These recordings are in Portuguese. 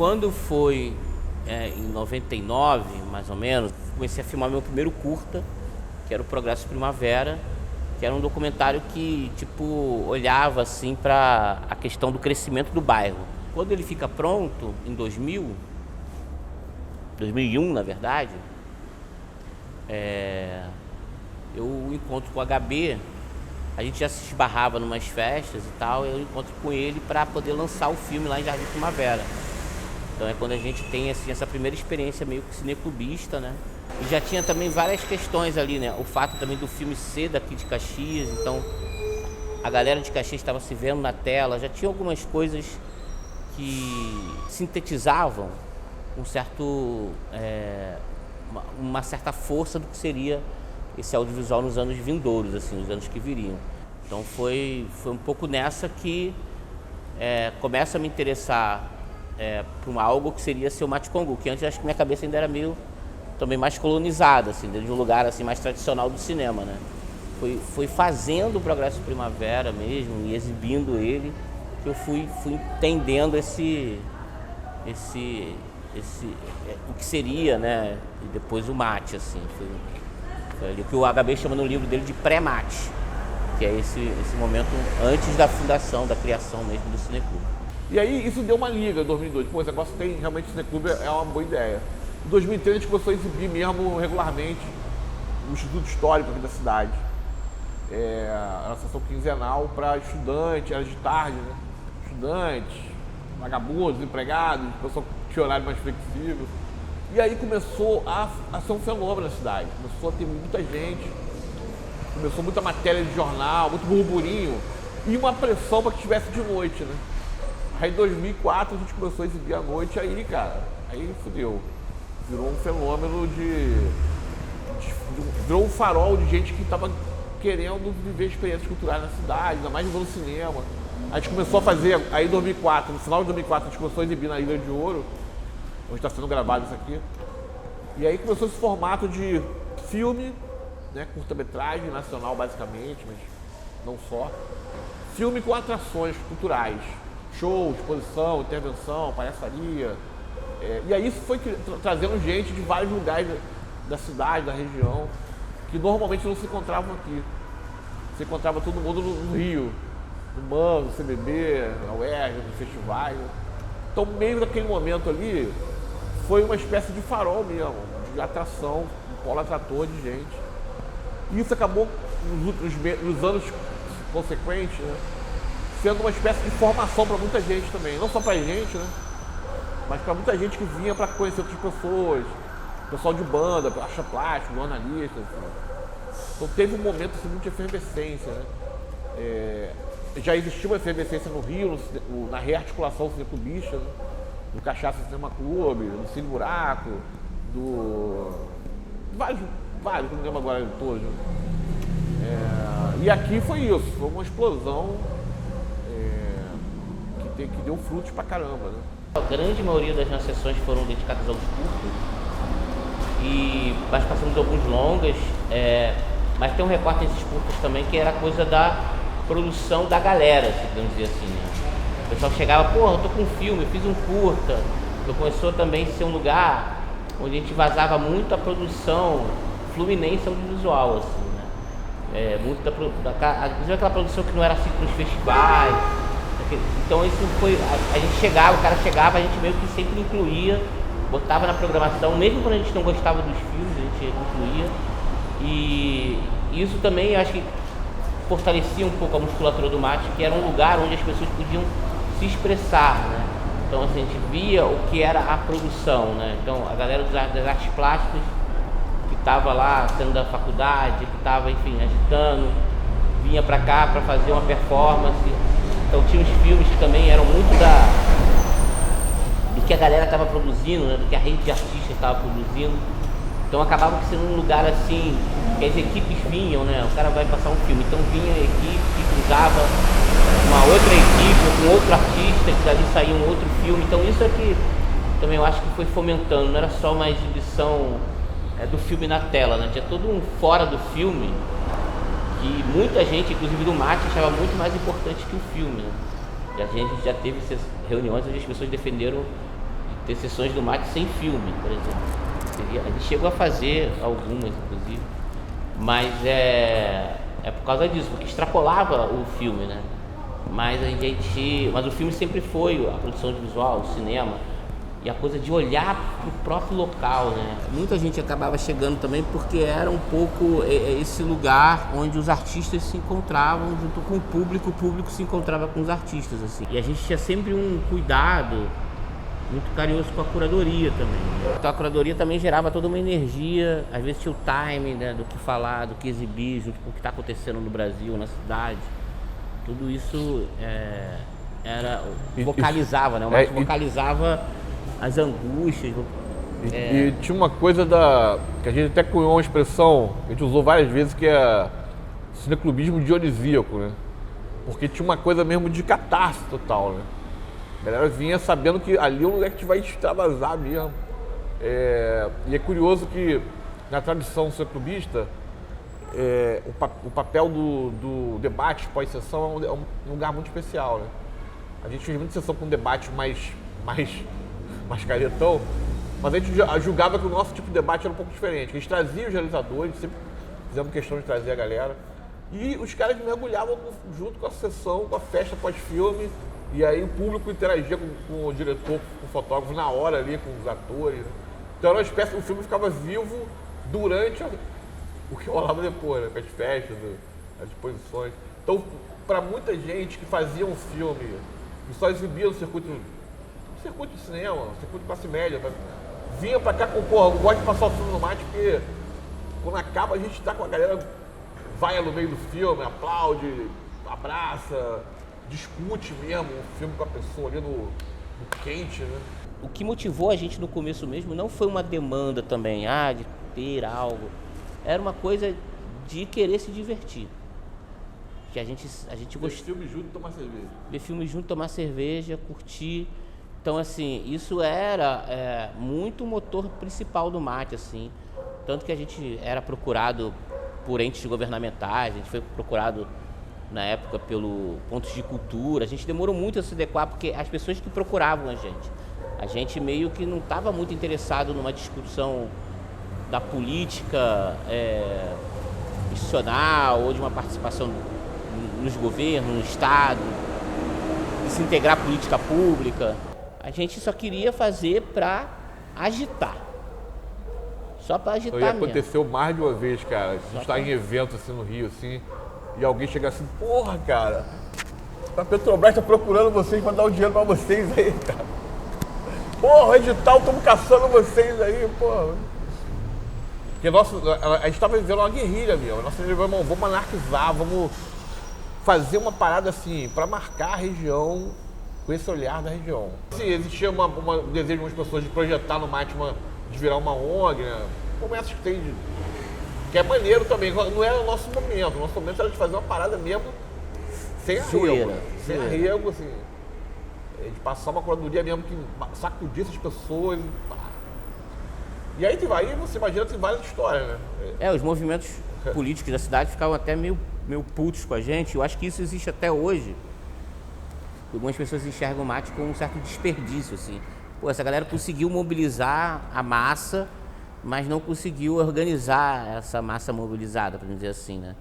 Quando foi em 99, mais ou menos, comecei a filmar meu primeiro curta, que era o Progresso Primavera, que era um documentário que, tipo, olhava, assim, para a questão do crescimento do bairro. Quando ele fica pronto, em 2001, na verdade, eu encontro com o HB, a gente já se esbarrava numas festas e tal, eu encontro com ele para poder lançar o filme lá em Jardim Primavera. Então é quando a gente tem assim, essa primeira experiência meio que cineclubista, né? E já tinha também várias questões ali, né? O fato também do filme ser daqui de Caxias, então a galera de Caxias estava se vendo na tela, já tinha algumas coisas que sintetizavam um certo, uma certa força do que seria esse audiovisual nos anos vindouros, assim, nos anos que viriam. Então foi um pouco nessa que começa a me interessar por algo que seria ser o Mate Congu, que antes acho que minha cabeça ainda era meio também mais colonizada, assim, de um lugar assim mais tradicional do cinema, né? Foi fazendo o Progresso Primavera mesmo e exibindo ele que eu fui entendendo o que seria, né? E depois o mate, assim, foi ali que o HB chama no livro dele de pré-mate, que é esse momento antes da fundação, da criação mesmo do Cineclube. E aí isso deu uma liga em 2002. Pô, esse negócio tem realmente o Cineclube, é uma boa ideia. Em 2003 a gente começou a exibir mesmo regularmente no Instituto Histórico aqui da cidade. Era uma sessão quinzenal para estudantes, era de tarde, né? Estudantes, vagabundos, empregados, pessoal que tinha horário mais flexível. E aí começou a ser um fenômeno na cidade. Começou a ter muita gente, começou muita matéria de jornal, muito burburinho e uma pressão para que estivesse de noite, né? Aí em 2004 a gente começou a exibir à noite, aí, cara, aí fudeu. Virou um fenômeno virou um farol de gente que estava querendo viver experiências culturais na cidade, ainda mais vendo cinema. A gente começou a fazer, aí em 2004, no final de 2004 a gente começou a exibir na Ilha de Ouro, onde está sendo gravado isso aqui. E aí começou esse formato de filme, né, curta-metragem nacional basicamente, mas não só. Filme com atrações culturais, show, exposição, intervenção, palhaçaria. E aí isso foi trazendo gente de vários lugares da cidade, da região, que normalmente não se encontravam aqui. Se encontrava todo mundo no Rio, no MAN, no CBB, na UERJ, nos festivais. Então, meio daquele momento ali, foi uma espécie de farol mesmo, de atração, um polo atrator de gente. E isso acabou, nos anos consequentes, né, sendo uma espécie de formação para muita gente também. Não só para a gente, né, mas para muita gente que vinha para conhecer outras pessoas, pessoal de banda, arte plástica, jornalistas. Assim. Então teve um momento assim, muito de efervescência. Né? Já existia uma efervescência no Rio, na rearticulação cineclubista, né? Do Cachaça Cinema Clube, do Cine Buraco, vários, não lembro agora de todos. E aqui foi isso, foi uma explosão que deu frutos pra caramba. Né? A grande maioria das nossas sessões foram dedicadas aos curtos, mas passamos alguns longas, mas tem um recorte nesses curtos também que era coisa da produção da galera, podemos dizer assim. Né? O pessoal chegava, porra, eu tô com um filme, eu fiz um curta. Então começou também a ser um lugar onde a gente vazava muito a produção fluminense audiovisual, assim, né? Inclusive aquela produção que não era assim nos festivais. Então isso foi, a gente chegava, o cara chegava, a gente meio que sempre incluía, botava na programação, mesmo quando a gente não gostava dos filmes, a gente incluía. E isso também, eu acho que fortalecia um pouco a musculatura do mate, que era um lugar onde as pessoas podiam se expressar, né? Então assim, a gente via o que era a produção, né? Então a galera das artes plásticas, que estava lá saindo da faculdade, que estava, enfim, agitando, vinha para cá para fazer uma performance. Então tinha uns filmes que também eram muito do que a galera estava produzindo, né? Do que a rede de artistas estava produzindo. Então acabava sendo um lugar assim, que as equipes vinham, né? O cara vai passar um filme, então vinha a equipe que cruzava uma outra equipe, com outro artista, que dali saía um outro filme. Então isso é que também eu acho que foi fomentando, não era só uma exibição do filme na tela, né? Tinha todo um fora do filme que muita gente, inclusive do mate, achava muito mais importante que o filme, né? E a gente já teve essas reuniões onde as pessoas defenderam de ter sessões do Mate sem filme, por exemplo. A gente chegou a fazer algumas, inclusive, mas é por causa disso, porque extrapolava o filme, né? Mas o filme sempre foi a produção de visual, o cinema, e a coisa de olhar para o próprio local, né? Muita gente acabava chegando também porque era um pouco esse lugar onde os artistas se encontravam junto com o público se encontrava com os artistas, assim. E a gente tinha sempre um cuidado muito carinhoso com a curadoria também. Então a curadoria também gerava toda uma energia, às vezes tinha o time, né, do que falar, do que exibir, junto com o que está acontecendo no Brasil, na cidade. Tudo isso vocalizava, né? O Mate vocalizava as angústias. E tinha uma coisa que a gente até cunhou uma expressão, a gente usou várias vezes, que é cineclubismo dionisíaco, né? Porque tinha uma coisa mesmo de catarse total, né? A galera vinha sabendo que ali é um lugar que a gente vai extravasar mesmo. E é curioso que na tradição cineclubista, o papel do debate pós-sessão é um lugar muito especial, né? A gente fez muita sessão com debate mais caretão, mas a gente julgava que o nosso tipo de debate era um pouco diferente. A gente trazia os realizadores, sempre fizemos questão de trazer a galera, e os caras mergulhavam junto com a sessão, com a festa pós-filme, e aí o público interagia com o diretor, com o fotógrafo na hora ali, com os atores. Então era uma espécie, o filme ficava vivo durante o que rolava depois, né? Com as festas, as exposições. Então, para muita gente que fazia um filme e só exibia no circuito de cinema, no circuito de classe média, vinha pra cá com, porra, eu gosto de passar o filme no Mate, porque quando acaba a gente tá com a galera, vai no meio do filme, aplaude, abraça, discute mesmo o filme com a pessoa ali no quente, né? O que motivou a gente no começo mesmo não foi uma demanda também, de ter algo. Era uma coisa de querer se divertir. Que a gente gostava. Ver filme junto, tomar cerveja. Ver filme junto, tomar cerveja, curtir. Então, assim, isso era muito o motor principal do Mate, assim. Tanto que a gente era procurado por entes governamentais, a gente foi procurado na época pelo Pontos de Cultura. A gente demorou muito a se adequar, porque as pessoas que procuravam a gente meio que não estava muito interessado numa discussão da política institucional ou de uma participação nos governos, no Estado, de se integrar à política pública. A gente só queria fazer para agitar. Só para agitar mesmo. Aconteceu mais de uma vez, cara. A gente está em evento assim no Rio, assim, e alguém chega assim, porra, cara, a Petrobras está procurando vocês para dar o dinheiro para vocês aí, cara. Porra, edital, estamos caçando vocês aí, porra. Porque a gente estava vivendo uma guerrilha mesmo. Nossa, irmão, vamos anarquizar, vamos fazer uma parada assim, para marcar a região com esse olhar da região. Assim, existia um desejo de umas pessoas de projetar no Mate, de virar uma ONG, né? Como essas que tem, que é maneiro também. Não era o nosso momento. O nosso momento era de fazer uma parada mesmo sem arrego. Sem arrego, assim. De passar uma curadoria mesmo que sacudisse as pessoas. E aí você imagina que tem várias histórias, né? Os movimentos políticos da cidade ficavam até meio putos com a gente. Eu acho que isso existe até hoje. Algumas pessoas enxergam o Mate com um certo desperdício, assim. Pô, essa galera conseguiu mobilizar a massa, mas não conseguiu organizar essa massa mobilizada, para dizer assim, né?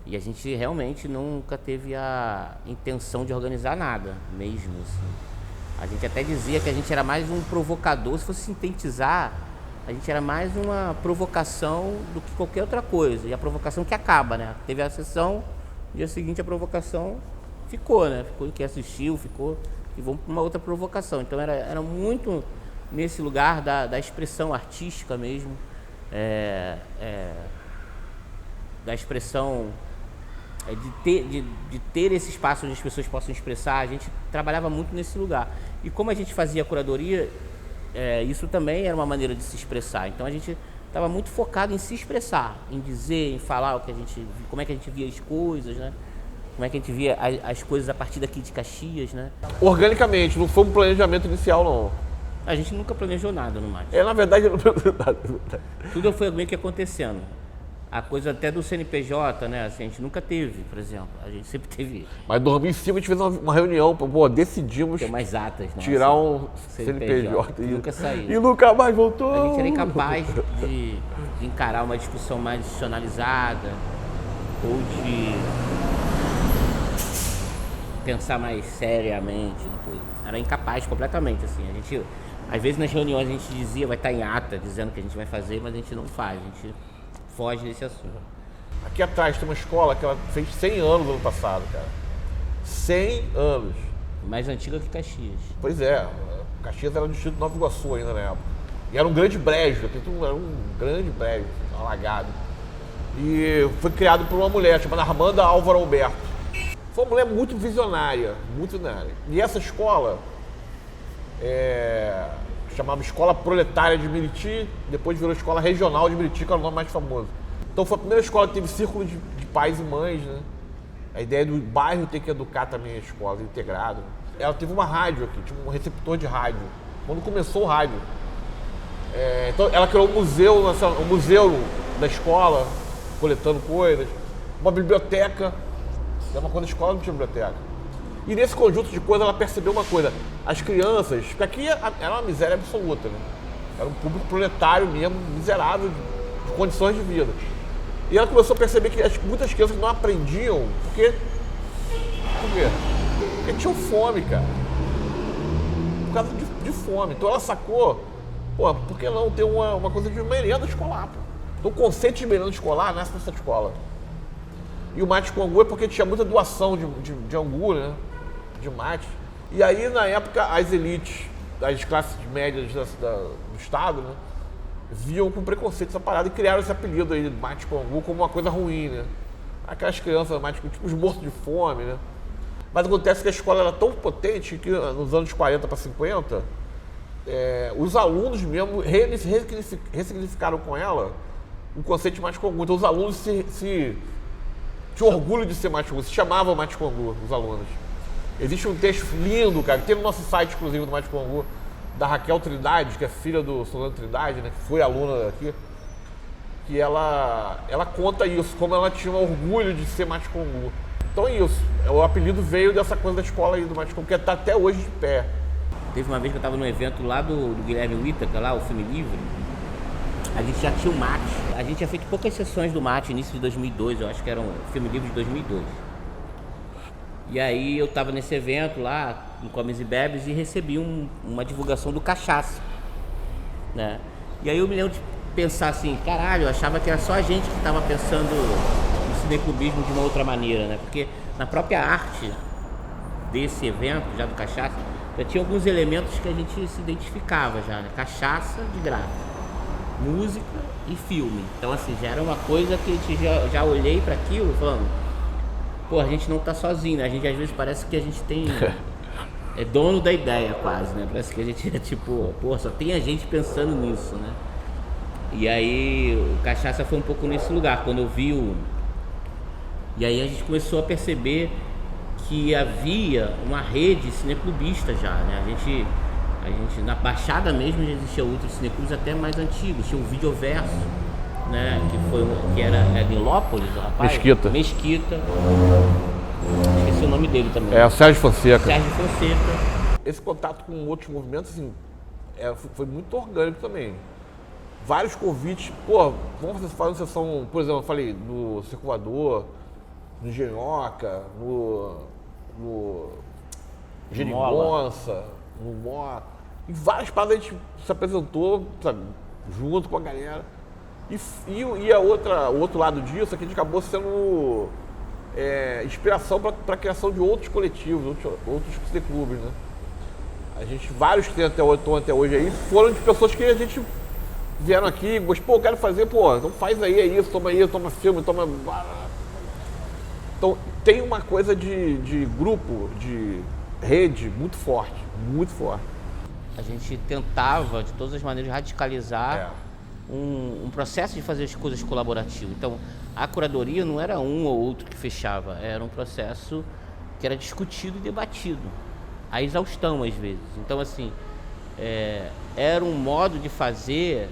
E a gente realmente nunca teve a intenção de organizar nada, mesmo, assim. A gente até dizia que a gente era mais um provocador. Se fosse sintetizar, a gente era mais uma provocação do que qualquer outra coisa. E a provocação que acaba, né? Teve a sessão, no dia seguinte a provocação ficou, né? Ficou quem assistiu, ficou, e vamos para uma outra provocação. Então era muito nesse lugar da expressão artística mesmo, da expressão de ter esse espaço onde as pessoas possam expressar. A gente trabalhava muito nesse lugar. E como a gente fazia a curadoria, isso também era uma maneira de se expressar. Então a gente estava muito focado em se expressar, em dizer, em falar como é que a gente via as coisas, né? Como é que a gente via as coisas a partir daqui de Caxias, né? Organicamente, não foi um planejamento inicial, não. A gente nunca planejou nada no Mate. Na verdade, eu não planejei nada. Tudo foi meio que acontecendo. a coisa até do CNPJ, né? Assim, a gente nunca teve, por exemplo. A gente sempre teve. Mas em 2005 a gente fez uma reunião, pô, decidimos Ter mais atas, né? tirar um CNPJ. Que nunca saiu. E nunca mais voltou. A gente era incapaz de encarar uma discussão mais institucionalizada ou de pensar mais seriamente na coisa. Era incapaz completamente, assim. A gente, às vezes nas reuniões a gente dizia, vai estar em ata, dizendo que a gente vai fazer, mas a gente não faz, a gente foge desse assunto. Aqui atrás tem uma escola que ela fez 100 anos no ano passado, cara. 100 anos. Mais antiga que Caxias. Pois é, Caxias era do distrito de Nova Iguaçu ainda na época. E era um grande brejo, era um grande brejo, alagado. E foi criado por uma mulher chamada Armanda Álvaro Alberto. Foi uma mulher muito visionária, muito visionária. E essa escola chamava Escola Proletária de Meriti, depois virou Escola Regional de Meriti, que era o nome mais famoso. Então foi a primeira escola que teve círculo de pais e mães, né? A ideia do bairro ter que educar também a escola, integrado. Ela teve uma rádio aqui, tinha um receptor de rádio, quando começou o rádio. Então ela criou um museu da escola, coletando coisas, uma biblioteca. É uma coisa, a escola não tinha biblioteca. E nesse conjunto de coisas ela percebeu uma coisa, as crianças, porque aqui era uma miséria absoluta, né? Era um público proletário mesmo, miserável, de condições de vida. E ela começou a perceber que muitas crianças não aprendiam, por quê? Porque tinham fome, cara. Por causa de fome. Então ela sacou, pô, por que não ter uma coisa de merenda escolar, pô? Então o conceito de merenda escolar nasce nessa escola. E o mate com angu é porque tinha muita doação de angu, né? De mate. E aí, na época, as elites, as classes médias do Estado, né? Viam com preconceito essa parada e criaram esse apelido aí de mate com angu como uma coisa ruim, né? Aquelas crianças, mate, tipo os mortos de fome, né? Mas acontece que a escola era tão potente que nos anos 40 para 50, os alunos mesmo ressignificaram com ela o conceito de mate com angu. Então os alunos tinham orgulho de ser mate com angu, se chamavam mate com angu, os alunos. Existe um texto lindo, cara, que tem no nosso site, inclusive, do Mate com Angu, da Raquel Trindade, que é filha do Solano Trindade, né, que foi aluna aqui, que ela conta isso, como ela tinha um orgulho de ser Mate com Angu. Então é isso, o apelido veio dessa coisa da escola aí do Mate com Angu, que está até hoje de pé. Teve uma vez que eu estava num evento lá do Guilherme Whittaker, lá, o Filme Livre, a gente já tinha o mate, a gente tinha feito poucas sessões do mate, início de 2002, eu acho que era um Filme Livre de 2002. E aí eu estava nesse evento lá, em Comes e Bebes, e recebi uma divulgação do Cachaça, né? E aí eu me lembro de pensar assim, caralho, eu achava que era só a gente que estava pensando no cineclubismo de uma outra maneira, né? Porque na própria arte desse evento, já do Cachaça, já tinha alguns elementos que a gente se identificava já, né? Cachaça de graça, música e filme. Então assim, já era uma coisa que a gente já olhei para aquilo falando, pô, a gente não tá sozinho, né? A gente às vezes parece que a gente é dono da ideia quase, né? Parece que a gente é tipo, pô, só tem a gente pensando nisso, né? E aí o Cachaça foi um pouco nesse lugar, quando eu vi E aí a gente começou a perceber que havia uma rede cineclubista já, né? A gente na Baixada mesmo já existia outros cineclubes até mais antigos, tinha o Videoverso, né, que era Nilópolis, o rapaz. Mesquita. Esqueci o nome dele também. É o Sérgio Fonseca. Esse contato com outros movimentos, assim, foi muito orgânico também. Vários convites, pô, vamos fazer uma sessão, por exemplo, eu falei, no Circulador, no Genhoca, no Geringonça, no Mó. Em várias paradas a gente se apresentou, sabe, junto com a galera. E o outro lado disso é que a gente acabou sendo inspiração para a criação de outros coletivos, outros cineclubes, né? Vários que estão até hoje aí, foram de pessoas que a gente vieram aqui, pô, eu quero fazer, pô, então faz aí, é isso, toma filme, toma... Então tem uma coisa de grupo, de rede muito forte, muito forte. A gente tentava, de todas as maneiras, radicalizar um processo de fazer as coisas colaborativo. Então, a curadoria não era um ou outro que fechava, era um processo que era discutido e debatido, a exaustão às vezes. Então, assim, era um modo de fazer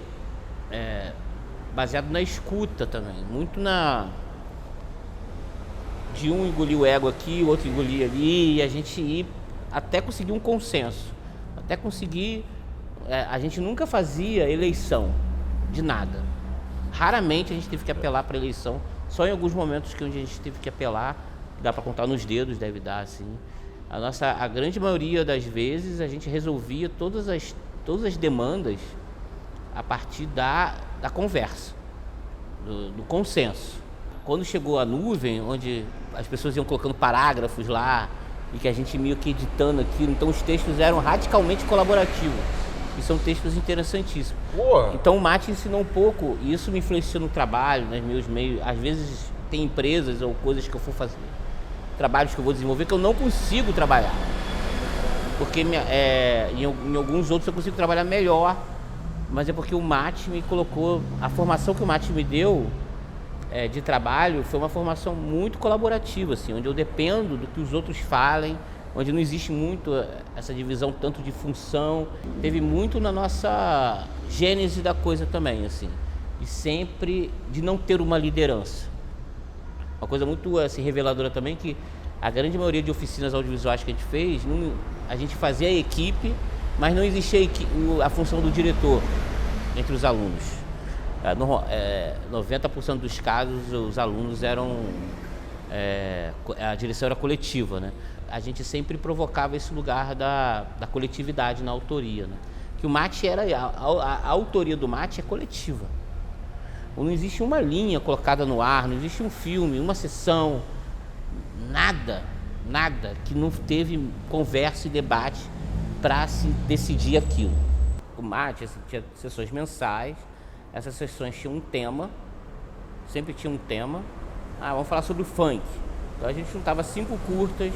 baseado na escuta também, muito de um engolir o ego aqui, o outro engolir ali, e a gente ir até conseguir um consenso, até conseguir... a gente nunca fazia eleição de nada. Raramente a gente teve que apelar para eleição, só em alguns momentos que a gente teve que apelar, dá para contar nos dedos, deve dar assim. A grande maioria das vezes a gente resolvia todas as demandas a partir da conversa, do consenso. Quando chegou a nuvem, onde as pessoas iam colocando parágrafos lá e que a gente meio que editando aquilo, então os textos eram radicalmente colaborativos e são textos interessantíssimos. Boa. Então o Mate ensinou um pouco e isso me influenciou no trabalho, nos meus meios. Às vezes tem empresas ou coisas que eu for fazer, trabalhos que eu vou desenvolver que eu não consigo trabalhar, porque em alguns outros eu consigo trabalhar melhor, mas é porque o Mate me colocou, a formação que o Mate me deu de trabalho foi uma formação muito colaborativa, assim, onde eu dependo do que os outros falem, onde não existe muito essa divisão tanto de função, teve muito na nossa gênese da coisa também, assim, e sempre de não ter uma liderança. Uma coisa muito assim, reveladora também, que a grande maioria de oficinas audiovisuais que a gente fez, a gente fazia a equipe, mas não existia a função do diretor entre os alunos. 90% dos casos, os alunos eram... a direção era coletiva, né? A gente sempre provocava esse lugar da coletividade na autoria, né? Que o Mate era... A autoria do Mate é coletiva. Não existe uma linha colocada no ar, não existe um filme, uma sessão, nada que não teve conversa e debate para se decidir aquilo. O Mate assim, tinha sessões mensais, essas sessões tinham um tema, sempre tinha um tema. Vamos falar sobre o funk. Então a gente juntava 5 curtas,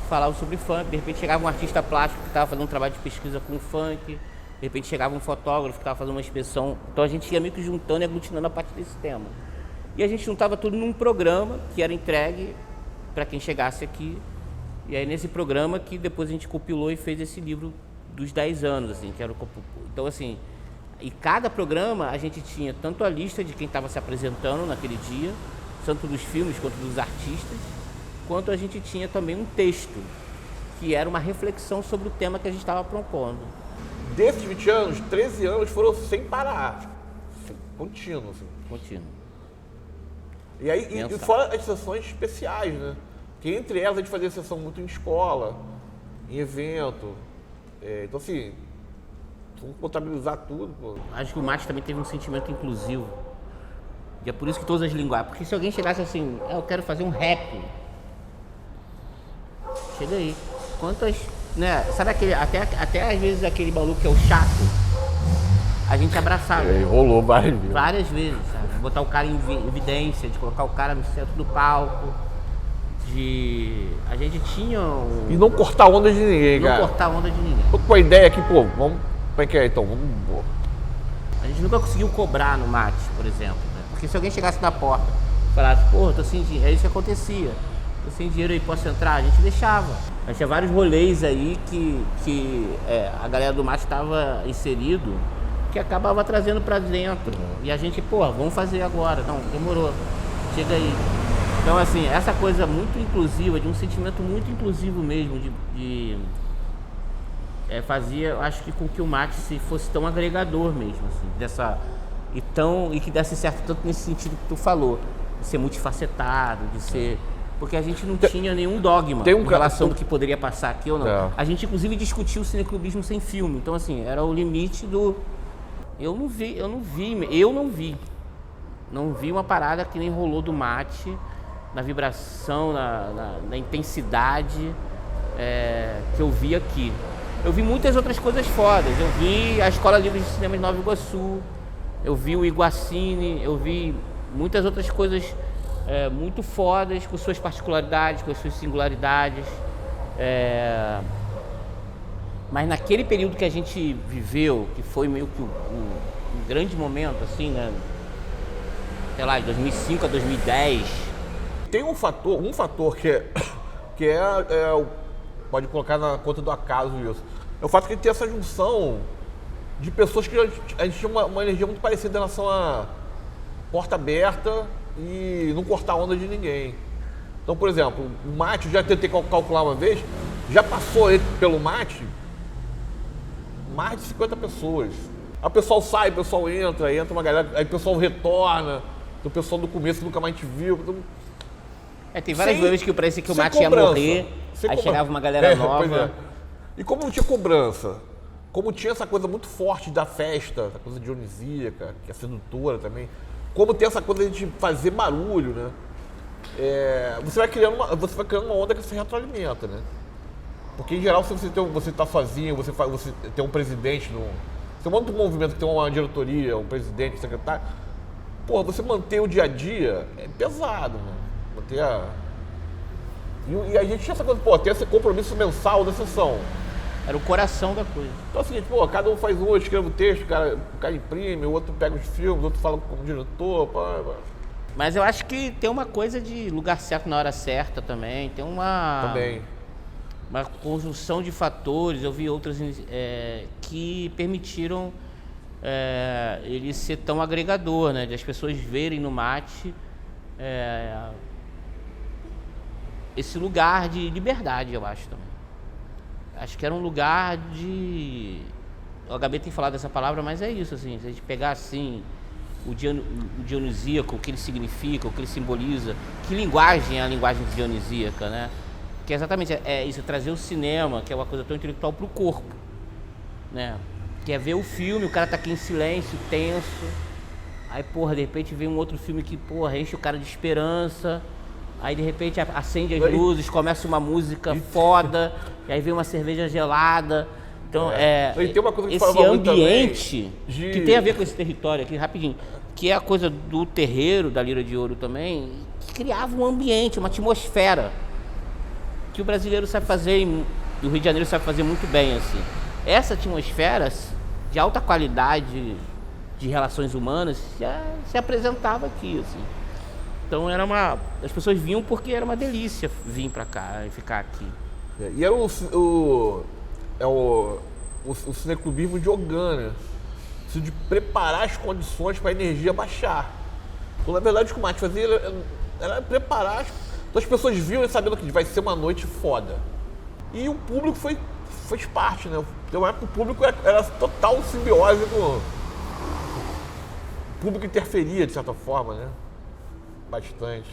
falava sobre funk, de repente chegava um artista plástico que estava fazendo um trabalho de pesquisa com o funk, de repente chegava um fotógrafo que estava fazendo uma inspeção. Então a gente ia meio que juntando e aglutinando a partir desse tema. E a gente juntava tudo num programa que era entregue para quem chegasse aqui. E aí nesse programa que depois a gente compilou e fez esse livro dos 10 anos, assim, que era então assim, e cada programa a gente tinha tanto a lista de quem estava se apresentando naquele dia, tanto dos filmes quanto dos artistas, quanto a gente tinha também um texto, que era uma reflexão sobre o tema que a gente estava propondo. Desses 20 anos, 13 anos foram sem parar, contínuo. Assim. Contínuo. E aí, e fora as sessões especiais, né? Que entre elas a gente fazia sessão muito em escola, em evento. Então assim, vamos contabilizar tudo, pô. Acho que o Mate também teve um sentimento inclusivo. E é por isso que todas as linguagens... Porque se alguém chegasse assim, eu quero fazer um rap. Chega aí. Quantas... Né? Sabe aquele... Até às vezes aquele maluco que é o chato, a gente abraçava. Rolou várias vezes. Várias vezes, sabe? Botar o cara em evidência, de colocar o cara no centro do palco. A gente tinha E não cortar onda de ninguém, cara. Não cortar onda de ninguém. Tô com a ideia aqui, pô, vamos... Como é que é, então? Vamos... A gente nunca conseguiu cobrar no Mate, por exemplo. Né? Porque se alguém chegasse na porta e falasse, pô, tô sem dinheiro, é isso que acontecia. Tô sem dinheiro aí, posso entrar? A gente deixava. Mas tinha vários rolês aí que a galera do Mate estava inserido, que acabava trazendo pra dentro. E a gente, pô, vamos fazer agora. Não, demorou. Chega aí. Então, assim, essa coisa muito inclusiva, de um sentimento muito inclusivo mesmo, fazia, acho que com que o Mate fosse tão agregador mesmo, assim, e que desse certo tanto nesse sentido que tu falou, de ser multifacetado, de ser... Porque a gente não tinha nenhum dogma em relação do que poderia passar aqui ou não. A gente, inclusive, discutiu o cineclubismo sem filme. Então, assim, era o limite do... Eu não vi. Não vi uma parada que nem rolou do Mate, na vibração, na intensidade que eu vi aqui. Eu vi muitas outras coisas fodas. Eu vi a Escola Livre de Cinema de Nova Iguaçu, eu vi o Iguacine, eu vi muitas outras coisas muito fodas, com suas particularidades, com as suas singularidades. Mas naquele período que a gente viveu, que foi meio que um grande momento, assim, né? Sei lá, de 2005 a 2010. Tem um fator que pode colocar na conta do acaso isso. É o fato que tem essa junção de pessoas que a gente tinha uma energia muito parecida em relação a porta aberta e não cortar onda de ninguém. Então, por exemplo, o mate, eu já tentei calcular uma vez, já passou pelo mate mais de 50 pessoas. Aí o pessoal sai, o pessoal entra uma galera, aí o pessoal retorna, o pessoal do começo nunca mais te viu. Então, tem várias vezes que parecia que o mate ia morrer, aí chegava uma galera nova. E como não tinha cobrança, como tinha essa coisa muito forte da festa, essa coisa dionisíaca, que é sedutora também, como tem essa coisa de fazer barulho, né? Você vai criando uma onda que se retroalimenta, né? Porque em geral, se você tá sozinho, você tem um presidente, você monta um movimento que tem uma diretoria, um presidente, um secretário, pô, você manter o dia a dia é pesado, né? E a gente tinha essa coisa, tem esse compromisso mensal da sessão. Era o coração da coisa. Então é o seguinte, cada um faz um, eu escrevo o texto, o cara imprime, o outro pega os filmes, o outro fala como diretor, pá. Mas eu acho que tem uma coisa de lugar certo na hora certa também, tem uma conjunção de fatores, eu vi outras que permitiram ele ser tão agregador, né? De as pessoas verem no mate esse lugar de liberdade, eu acho também. Acho que era um lugar de... O HB tem falado dessa palavra, mas é isso, assim, se a gente pegar assim o dionisíaco, o que ele significa, o que ele simboliza, que linguagem é a linguagem dionisíaca, né? Que é exatamente isso, trazer o cinema, que é uma coisa tão intelectual, para o corpo, né? Que é ver o filme, o cara tá aqui em silêncio, tenso, aí, porra, de repente vem um outro filme que, porra, enche o cara de esperança, aí de repente acende as luzes, começa uma música foda, e aí vem uma cerveja gelada. Então, tem uma coisa que esse ambiente que tem a ver com esse território aqui, rapidinho, que é a coisa do terreiro, da Lira de Ouro também, que criava um ambiente, uma atmosfera, que o brasileiro sabe fazer, e o Rio de Janeiro sabe fazer muito bem, assim. Essa atmosfera de alta qualidade de relações humanas se apresentava aqui, assim. Então as pessoas vinham porque era uma delícia vir pra cá e ficar aqui. E era o cineclubismo de Ogana, isso de preparar as condições para a energia baixar. Então, na verdade, o que o Mate fazia era preparar. Então as pessoas viam sabendo que vai ser uma noite foda. E o público fez parte, né? Então, o público era total simbiose com... O público interferia, de certa forma, né? Bastante.